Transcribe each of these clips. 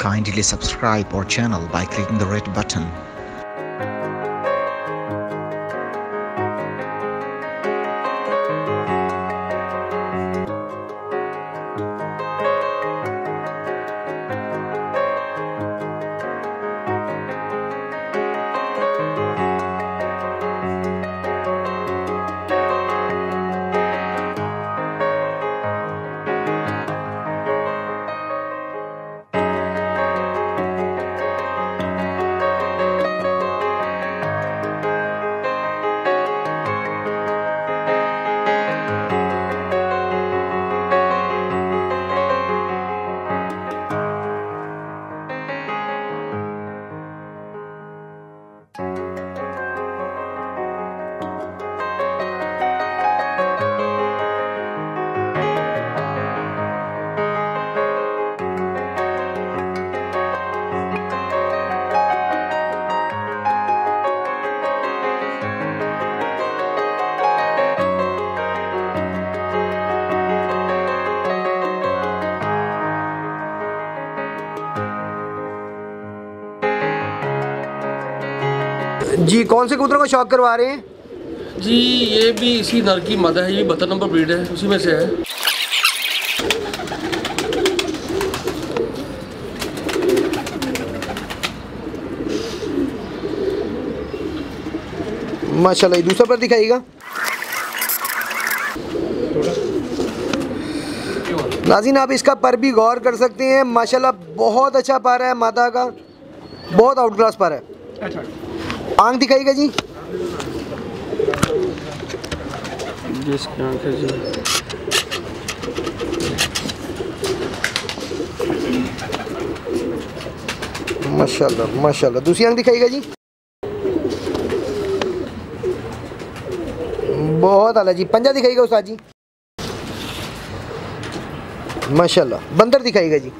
Kindly subscribe our channel by clicking the red button. जी कौन से कबूतरों का शौक करवा रहे हैं? जी ये भी इसी नर की मादा है, ये 72 नंबर ब्रीड है, उसी में से है। माशाल्लाह। दूसरा पर दिखाइएगा। नाज़रीन आप इसका पर भी गौर कर सकते हैं, माशाल्लाह बहुत अच्छा पर है, मादा का बहुत आउट क्लास पर है। आंख दिखाइएगा जी। जिसकी आंख है जी, माशाल्लाह माशाल्लाह। दूसरी आंख दिखाइएगा जी। बहुत आला जी। पंजा दिखाइएगा उस्ताद जी। माशाल्लाह। बंदर दिखाइएगा जी।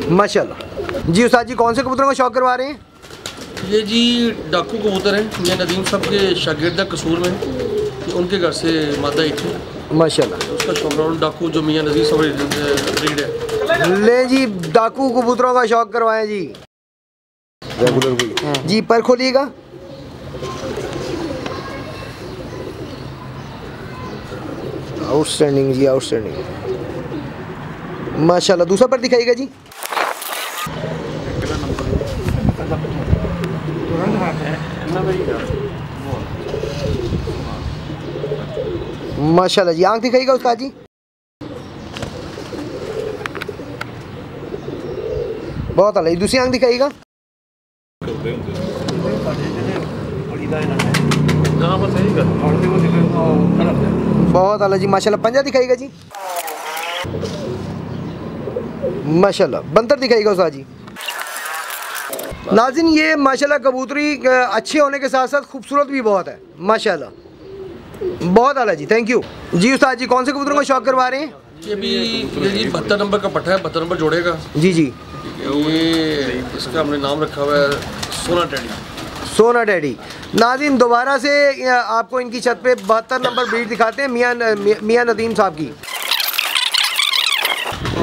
माशाल्लाह। जी उस्ताद जी कौन से कबूतरों का शौक करवा रहे हैं? ये जी डाकू कबूतर है, मियां नदीम साहब के शागिर्द कसूर में, उनके घर से मादा ही थी। माशाल्लाह। उसका शौक डाकू जो मियां नदीम साहब ब्रीड है। ले जी डाकू कबूतरों का शौक करवाएं जी। रेगुलर जी पर खोलिएगा। आउटस्टैंडिंग जी, आउटस्टैंडिंग माशाल्लाह। दूसरा पर दिखाइएगा जी। माशाल्लाह जी। आंख दिखाइएगा उस्ताद जी। बहुत आला। दूसरी आंख दिखाइएगा। बहुत आला जी माशाल्लाह। पंजा दिखाइएगा जी। माशाल्लाह। बंदर दिखाइएगा उस्ताद जी। नाज़रीन ये माशाल्लाह कबूतरी अच्छे होने के साथ साथ खूबसूरत भी बहुत है, माशाल्लाह। बहुत आला जी, थैंक यू। जी उस्ताद जी कौन से कबूतरों का शौक करवा रहे हैं? ये भी ये जी 72 नंबर का पट्टा है, 72 नंबर जोड़ेगा जी जी। ये इसका हमने नाम रखा हुआ है सोना डैडी। सोना डैडी। नाज़रीन दोबारा से आपको इनकी छत पे 72 नंबर ब्रीड दिखाते हैं, मियां नदीम साहब की।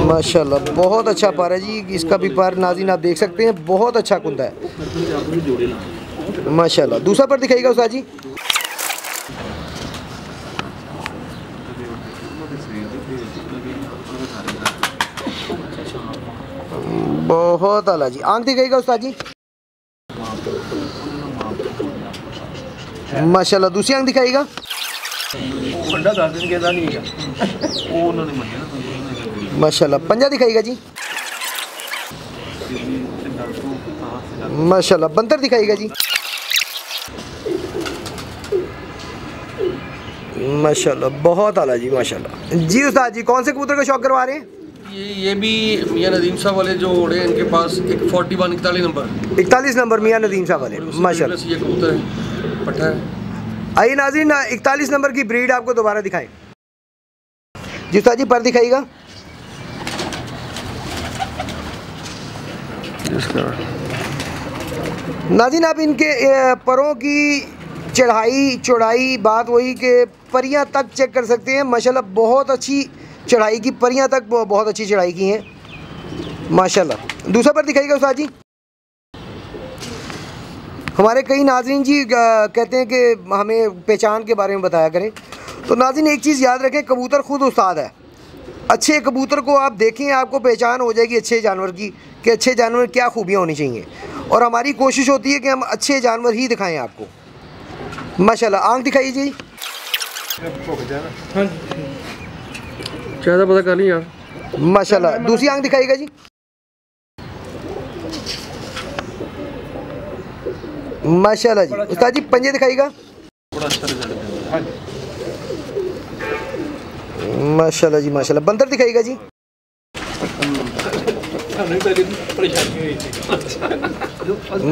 माशाल्लाह बहुत अच्छा पर है जी। इसका भी पर नाज़रीन आप देख सकते हैं, बहुत अच्छा कुंदा है माशाल्लाह। दूसरा पर दिखाइएगा उस्ताद जी। बहुत आला जी। आंख दिखाइएगा उस्ताद जी। माशाल्लाह। दूसरी आंख दिखाइएगा। माशाल्लाह। पंजा दिखाइएगा जी। माशाल्लाह। बंदर दिखाइएगा जी। माशाल्लाह बहुत आला जी माशाल्लाह। जी उस्ताद जी कौन से कबूतर का शौक करवा रहे हैं? ये भी मियां नदीम साहब वाले जो उड़े हैं, इनके पास एक 41 41 नंबर 41 नंबर मियां नदीम साहब वाले माशाल्लाह। ये कबूतर है, पट्टा है। आइए नाज़रीन 41 नंबर की ब्रीड आपको दोबारा दिखाएं। जी उस्ताद जी पर दिखाइएगा। नाज़रीन आप इनके परों की चढ़ाई चौड़ाई बात वही कि परियां तक चेक कर सकते हैं, माशाल्लाह बहुत अच्छी चढ़ाई की, परियां तक बहुत अच्छी चढ़ाई की हैं माशाल्लाह। दूसरा पर दिखाइएगा उस्ताद जी। हमारे कई नाज़रीन जी कहते हैं कि हमें पहचान के बारे में बताया करें। तो नाज़रीन एक चीज़ याद रखें, कबूतर ख़ुद उस्ताद है। अच्छे कबूतर को आप देखें, आपको पहचान हो जाएगी अच्छे जानवर की, कि अच्छे जानवर क्या खूबियाँ होनी चाहिए। और हमारी कोशिश होती है कि हम अच्छे जानवर ही दिखाएं आपको माशाल्लाह। आँख दिखाइए जी। ज़्यादा पता कर नहीं यार माशाल्लाह। दूसरी आँख दिखाइएगा जी। माशाल्लाह जी। उस्ताद जी पंजे दिखाइएगा। माशाल्लाह जी माशाल्लाह। बंदर दिखाइएगा जी।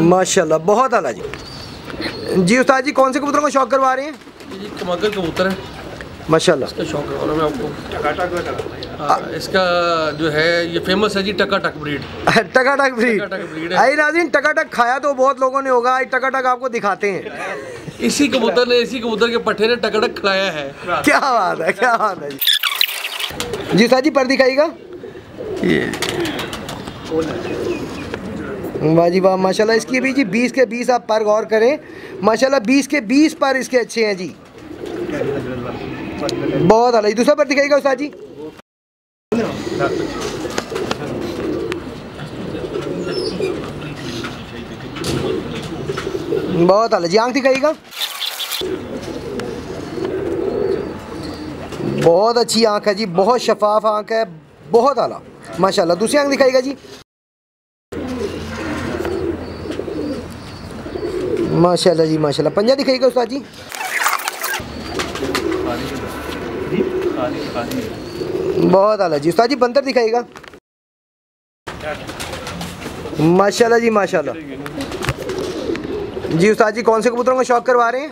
माशाल्लाह बहुत आला जी। जी उस्ताद जी कौन से कबूतरों का शौक करवा रहे हैं? ये चमगादड़ कबूतर है माशाल्लाह। इसका शौक करवा रहा हूं मैं आपको। इसका जो है ये फेमस है जी टकाटक ब्रीड। टकाटक ब्रीड। टकाटक ब्रीड है। आई नाज़रीन टकाटक खाया तो बहुत लोगों ने होगा, टकाटक आपको दिखाते हैं। इसी कबूतर के पट्टे ने टकाटक खिलाया है। क्या बात है, क्या बात है जी। जी उस्ताद जी पर दिखाइएगा। वाह जी वाह माशाल्लाह। इसकी भी जी 20 के 20 आप पर गौर करें माशाल्लाह, 20 के 20 पर इसके अच्छे हैं जी, बहुत आला। दूसरा पर दिखाइएगा उस्ताद जी। बहुत आला जी। आँख दिखाइएगा। बहुत अच्छी आँख है जी, बहुत शफाफ आँख है, बहुत आला माशाल्लाह। दूसरी आँख दिखाइएगा जी। माशाल्लाह जी माशाल्लाह। पंजा दिखाइएगा उस्ताद जी। बहुत आला जी। उस्ताद जी बंदर दिखाइएगा। माशाल्लाह जी माशाल्लाह। जी उस्ताद जी कौन से कबूतरों का शौक करवा रहे हैं?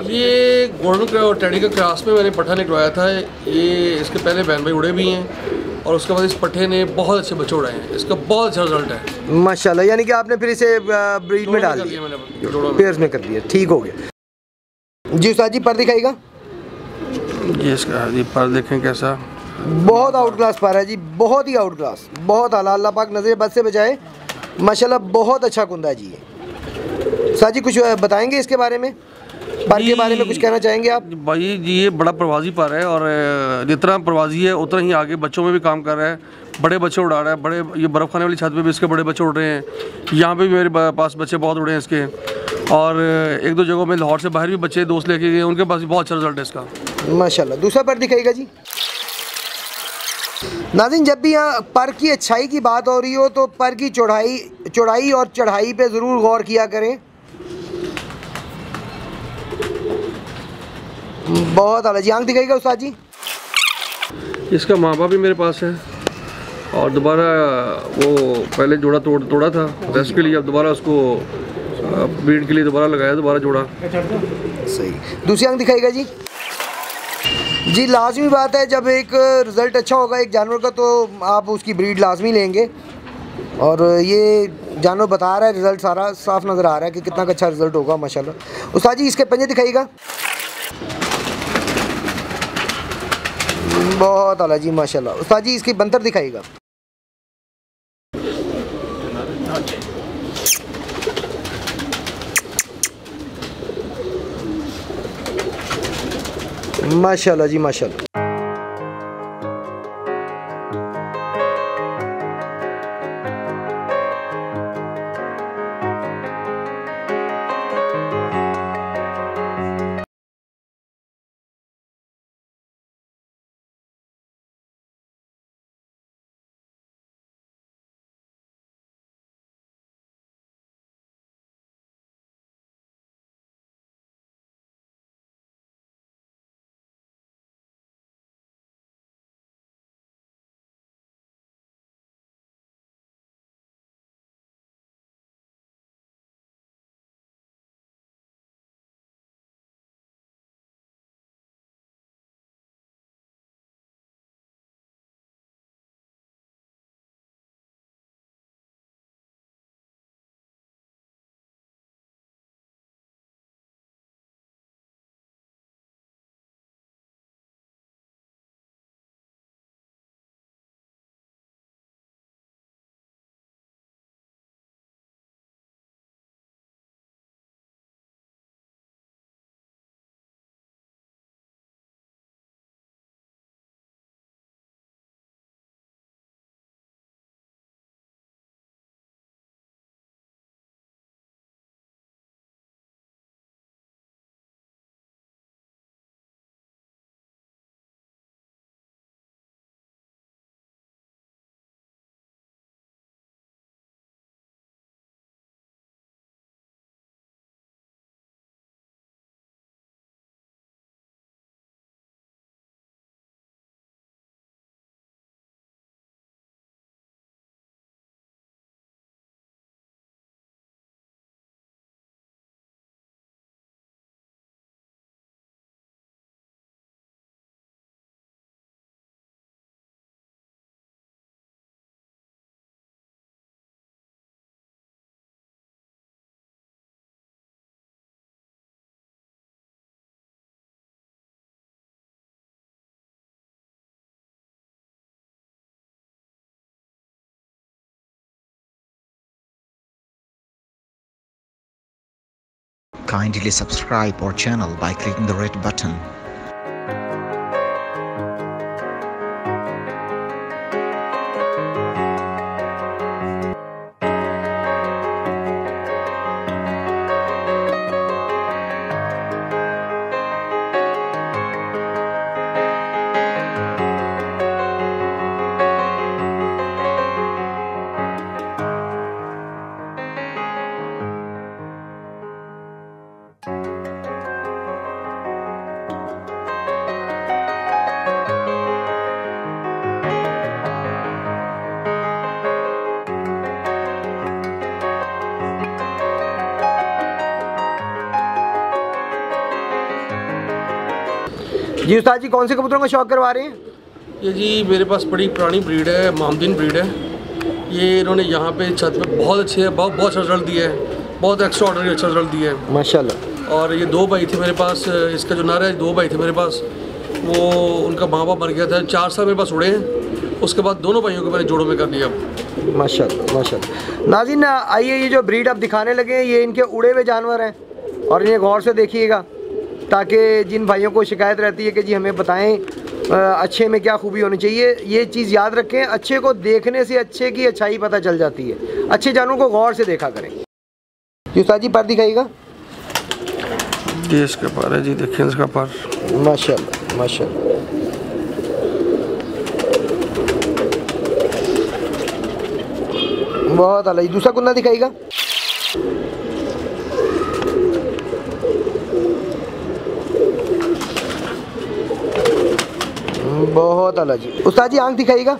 ये गोल्डन और टेडी का क्रॉस में मैंने पट्ठा निकलवाया था। ये इसके पहले बहन भाई उड़े भी हैं और उसके बाद इस पट्ठे ने बहुत अच्छे बच्चे उड़ाए हैं। इसका बहुत अच्छा रिजल्ट है माशाल्लाह। यानी कि आपने फिर इसे ब्रीड में डाल दिया, पेयर्स में कर दिया, ठीक हो गया। जी उस्ताद जी पर दिखाइएगा। ये इसका ये पर देखें कैसा, बहुत आउट क्लास पर है जी, बहुत ही आउट क्लास, बहुत आला। अल्लाह पाक नज़र बद से बचाए माशाल्लाह। बहुत अच्छा कुंदा है जी ये। उस्ताद जी कुछ बताएंगे इसके बारे में, पर के बारे में कुछ कहना चाहेंगे आप? भाई जी ये बड़ा प्रवासी पर है और जितना प्रवासी है उतना ही आगे बच्चों में भी काम कर रहा है। बड़े बच्चे उड़ा रहा है, बड़े ये बर्फ़ खाने वाली छत पे भी इसके बड़े बच्चे उड़ रहे हैं। यहाँ पे भी मेरे पास बच्चे बहुत उड़े हैं इसके, और एक दो जगहों में लाहौर से बाहर भी बच्चे दोस्त लेके गए, उनके पास भी बहुत अच्छा रिजल्ट है इसका माशाल्लाह। दूसरा पर दिखाइएगा जी। नाज़रीन जब भी यहाँ पर की अच्छाई की बात हो रही हो तो पर की चौड़ाई और चढ़ाई पे ज़रूर गौर किया करें। बहुत आला जी। आँख दिखाइएगा उस्ताद जी। इसका माँ बाप भी मेरे पास है और दोबारा वो पहले जोड़ा तोड़ा था रेस्ट के लिए, अब दोबारा उसको ब्रीड के लिए दोबारा लगाया, दोबारा जोड़ा। सही। दूसरी आँख दिखाइएगा जी। जी लाजमी बात है, जब एक रिज़ल्ट अच्छा होगा एक जानवर का तो आप उसकी ब्रीड लाजमी लेंगे, और ये जानवर बता रहा है, रिज़ल्ट सारा साफ नज़र आ रहा है कि कितना अच्छा रिज़ल्ट होगा माशाल्लाह। उस्ताद जी इसके पंजे दिखाइएगा। बहुत आला जी माशाल्लाह। उस्ताद जी इसकी बंतर दिखाइएगा। माशाल्लाह जी माशाल्लाह। Kindly subscribe our channel by clicking the red button. जी उस्ताद जी, कौन से कबूतरों का शौक करवा रहे हैं? ये जी मेरे पास बड़ी पुरानी ब्रीड है, मामदीन ब्रीड है। ये इन्होंने यहाँ पे छत पे बहुत अच्छे है, बहुत अच्छा रिजल्ट दिया है, बहुत एक्स्ट्रा ऑर्डर अच्छा रिजल्ट दिया है माशाल्लाह। और ये 2 भाई थे मेरे पास, इसका जो नर है 2 भाई थे मेरे पास, वो उनका माँ बाप मर गया था, 4 साल मेरे पास उड़े हैं। उसके बाद दोनों भाइयों को मैंने जोड़ों में कर दिया। माशाल्लाह माशाल्लाह। नाज़रीन आइए, ये जो ब्रीड आप दिखाने लगे हैं ये इनके उड़े हुए जानवर हैं और इन्हें गौर से देखिएगा, ताकि जिन भाइयों को शिकायत रहती है कि जी हमें बताएं अच्छे में क्या खूबी होनी चाहिए, ये चीज़ याद रखें, अच्छे को देखने से अच्छे की अच्छाई पता चल जाती है। अच्छे जानवरों को गौर से देखा करें। जी उस्ताद जी, पर दिखाइएगा। ये इसका पर है जी, देखिए इसका पर। माशाल्लाह माशाल्लाह। बहुत आला। दूसरा कुन्ना दिखाइएगा। बहुत आला जी। उस्ताद जी, आंख दिखाइएगा।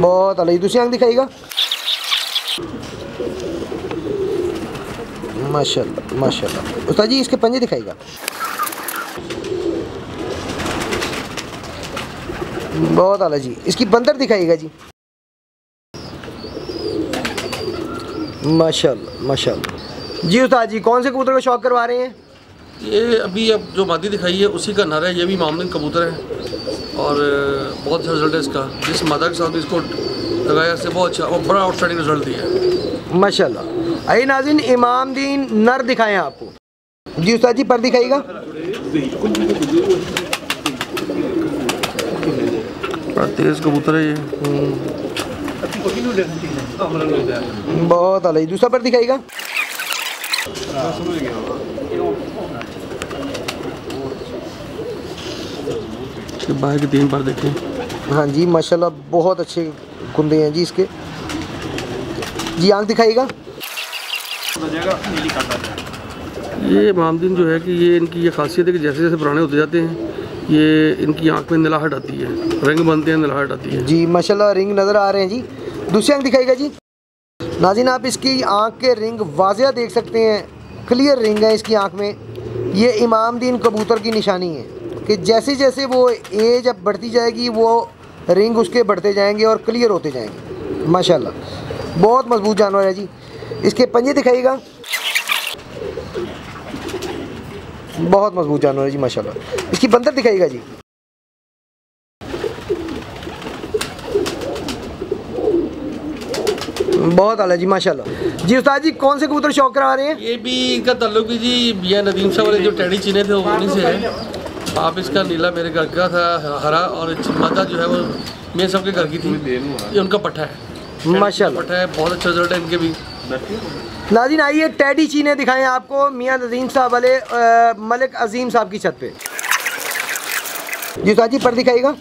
बहुत आला। दूसरी आंख दिखाइएगा। माशाल्लाह माशाल्लाह। उस्ताद जी, इसके पंजे दिखाइएगा। बहुत आला जी। इसकी बंदर दिखाइएगा जी। माशाल्लाह माशाल्लाह। जी उस्ताद जी, कौन से कबूतर का शौक करवा रहे हैं? ये अभी अब जो मादी दिखाई है उसी का नर है, ये भी मामदीन कबूतर है और बहुत अच्छा रिजल्ट है इसका। जिस मादा के साथ इसको लगाया इससे बहुत अच्छा और बड़ा आउटस्टैंडिंग रिजल्ट दिया है माशाल्लाह। आइए नाज़रीन, इमामदीन नर दिखाएं आपको। जी उस्ताद जी, पर दिखाइएगा। तेज़ कबूतर है ये। बहुत आला। दूसरा पर दिखाइएगा। बाहर के 3 पर देखें। हाँ जी माशाल्लाह, बहुत अच्छे कुंदे हैं जी इसके। जी आंख दिखाइएगा। ये मामदीन जो है कि ये इनकी ये खासियत है कि जैसे जैसे पुराने होते जाते हैं ये इनकी आंख में निलाहट आती है, रंग बनते हैं, निलाहट आती है। जी माशाल्लाह, रिंग नज़र आ रहे हैं जी। दूसरी आंख दिखाइएगा जी। नाज़रीन, आप इसकी आंख के रिंग वाज़िया देख सकते हैं, क्लियर रिंग है इसकी आंख में। ये इमामदीन कबूतर की निशानी है कि जैसे जैसे वो एज अब बढ़ती जाएगी वो रिंग उसके बढ़ते जाएंगे और क्लियर होते जाएंगे। माशाल्लाह, बहुत मजबूत जानवर है जी। इसके पंजे दिखाइएगा। बहुत मजबूत जानवर है जी माशाल्लाह। इसकी बंदर दिखाइएगा जी। बहुत आला जी माशाल्लाह। जी उस्ताद जी, कौन से कबूतर शौक करा रहे हैं? ये भी इनका ताल्लुक भी जी मियां नदीम साहब वाले जो टैडी चीने थे उन्हीं से है। आप इसका नीला मेरे घर का था, हरा, और मादा जो है वो मियां साहब के घर की थी। ये उनका पट्ठा है माशाल्लाह, पट्ठा है, बहुत अच्छा रिजल्ट है इनके भी। नाज़रीन आइए, टैडी चीने दिखाएं आपको मियां नदीम साहब वाले मलिक अजीम साहब की छत पे। जी उस्ताद जी, पर दिखाइएगा।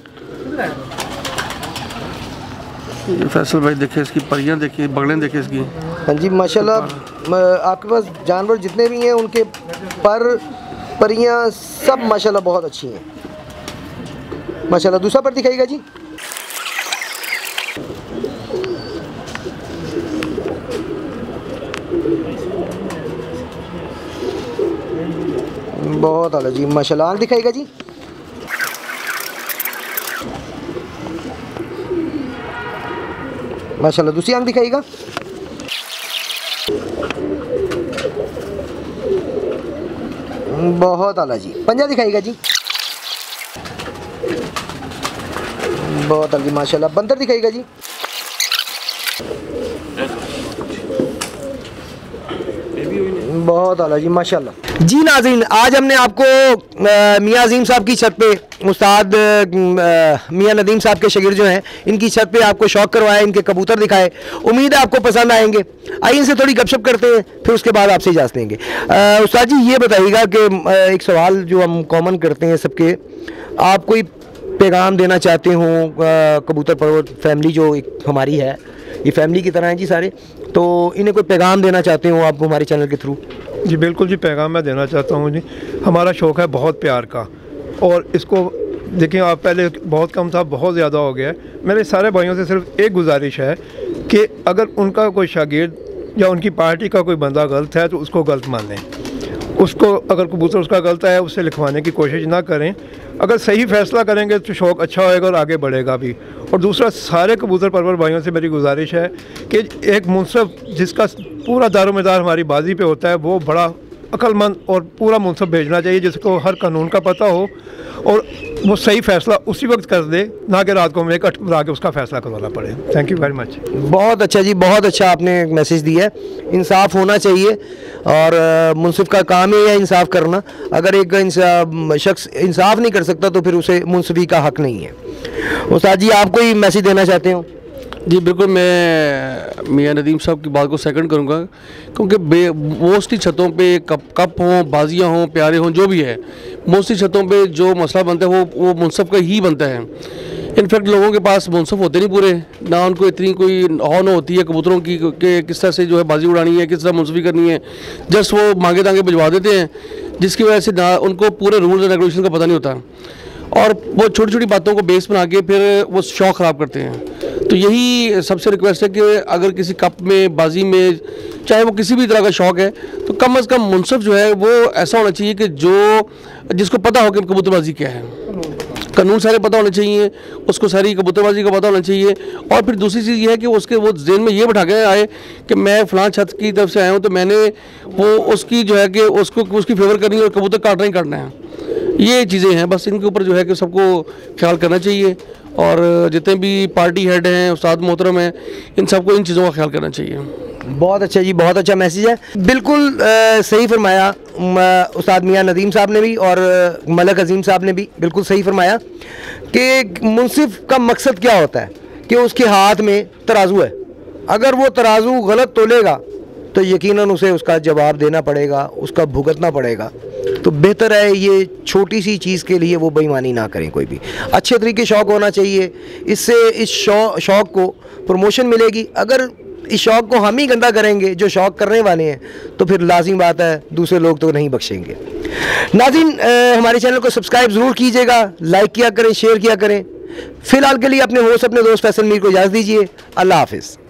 फैसल भाई देखिए इसकी परियां, देखिए बगलें देखिए इसकी। हाँ जी माशाल्लाह, आपके पास जानवर जितने भी हैं उनके पर परियां सब माशाल्लाह बहुत अच्छी हैं माशाल्लाह। दूसरा पर दिखाइएगा जी। बहुत आला जी माशाल्लाह। आंख दिखाइएगा जी। माशाल्लाह। दूसरी आंख दिखाइएगा। बहुत आला जी। पंजा दिखाइएगा जी। बहुत आला जी माशाल्लाह। बंदर दिखाइएगा जी। बहुत आला जी, माशाल्लाह जी। नाज़रीन, आज हमने आपको मियाँ अजीम साहब की छत पे उस्ताद मियाँ नदीम साहब के शागिर्द जो हैं, इनकी छत पे आपको शौक करवाया, इनके कबूतर दिखाए। उम्मीद है आपको पसंद आएंगे। आइए इनसे थोड़ी गपशप करते हैं, फिर उसके बाद आपसे इजाज़त लेंगे। उस्ताद जी, ये बताइएगा कि एक सवाल जो हम कॉमन करते हैं सबके, आप कोई पैगाम देना चाहते हो कबूतर परवर फैमिली जो एक हमारी है, ये फैमिली की तरह है जी सारे, तो इन्हें कोई पैगाम देना चाहते हो आप हमारे चैनल के थ्रू? जी बिल्कुल जी, पैगाम मैं देना चाहता हूँ जी। हमारा शौक़ है बहुत प्यार का, और इसको देखिए आप, पहले बहुत कम था, बहुत ज़्यादा हो गया है। मेरे सारे भाइयों से सिर्फ एक गुजारिश है कि अगर उनका कोई शागिर्द या उनकी पार्टी का कोई बंदा गलत है तो उसको गलत मानें। उसको अगर कबूतर उसका गलत है उससे लिखवाने की कोशिश ना करें। अगर सही फ़ैसला करेंगे तो शौक़ अच्छा होएगा और आगे बढ़ेगा भी। और दूसरा, सारे कबूतर परवर भाइयों से मेरी गुजारिश है कि एक मुंसफ जिसका पूरा दारोमदार हमारी बाजी पे होता है, वो बड़ा अक्लमंद और पूरा मुंसफ भेजना चाहिए जिसको हर कानून का पता हो, और वो सही फ़ैसला उसी वक्त कर दे, ना कि रात को हमें इकट्ठ बुला के उसका फ़ैसला करवाना पड़े। Thank you very much. बहुत अच्छा जी, बहुत अच्छा आपने मैसेज दिया है। इंसाफ होना चाहिए, और मुंसिफ का काम ही है इंसाफ करना। अगर एक शख्स इंसाफ नहीं कर सकता तो फिर उसे मुंसिफी का हक़ नहीं है। उस्ताद जी, आप कोई मैसेज देना चाहते हो? जी बिल्कुल, मैं मियाँ नदीम साहब की बात को सेकंड करूंगा, क्योंकि मोस्टली छतों पे कप हों, बाजियाँ हों, प्यारे हों, जो भी है, मोस्टली छतों पे जो मसला बनता है वो मुनसफ का ही बनता है। इनफैक्ट लोगों के पास मुनसफ होते नहीं पूरे, ना उनको इतनी कोई हौन होती है कबूतरों की कि किस तरह से जो है बाजी उड़ानी है, किस तरह मुनसफी करनी है। जस्ट वो मांगे तांगे भिजवा देते हैं, जिसकी वजह से ना उनको पूरे रूल्स एंड रेगुलेशन का पता नहीं होता, और वो छोटी छोटी बातों को बेस बना के फिर वो शौक़ ख़राब करते हैं। तो यही सबसे रिक्वेस्ट है कि अगर किसी कप में, बाजी में, चाहे वो किसी भी तरह का शौक़ है, तो कम से कम मुनसफ जो है वो ऐसा होना चाहिए कि जिसको पता हो कि कबूतरबाजी क्या है, कानून सारे पता होने चाहिए, उसको सारी कबूतरबाजी का पता होना चाहिए। और फिर दूसरी चीज़ ये है कि उसके वो जेन में ये बैठा के आए कि मैं फ़लाँ छत की तरफ से आया हूँ, तो मैंने वो उसकी जो है कि उसकी फेवर करनी है और कबूतर काटना ही काटना है। ये चीज़ें हैं, बस इनके ऊपर जो है कि सबको ख्याल करना चाहिए, और जितने भी पार्टी हेड हैं, उस्ताद मोहतरम हैं, इन सबको इन चीज़ों का ख्याल करना चाहिए। बहुत अच्छा जी, बहुत अच्छा मैसेज है। बिल्कुल सही फरमाया उस्ताद मियाँ नदीम साहब ने भी, और मलक अजीम साहब ने भी बिल्कुल सही फरमाया कि मुंसिफ का मकसद क्या होता है कि उसके हाथ में तराजू है। अगर वो तराजू गलत तोलेगा तो यकीनन उसे उसका जवाब देना पड़ेगा, उसका भुगतना पड़ेगा। तो बेहतर है ये छोटी सी चीज़ के लिए वो बेईमानी ना करें कोई भी। अच्छे तरीके शौक़ होना चाहिए, इससे इस शौक़ को प्रमोशन मिलेगी। अगर इस शौक़ को हम ही गंदा करेंगे जो शौक़ करने वाले हैं, तो फिर लाजिम बात है दूसरे लोग तो नहीं बख्शेंगे। नाज़रीन, हमारे चैनल को सब्सक्राइब ज़रूर कीजिएगा, लाइक किया करें, शेयर किया करें। फ़िलहाल के लिए अपने होस्ट, अपने दोस्त फैसल मीर को इजाज़त दीजिए। अल्लाह हाफ़िज़।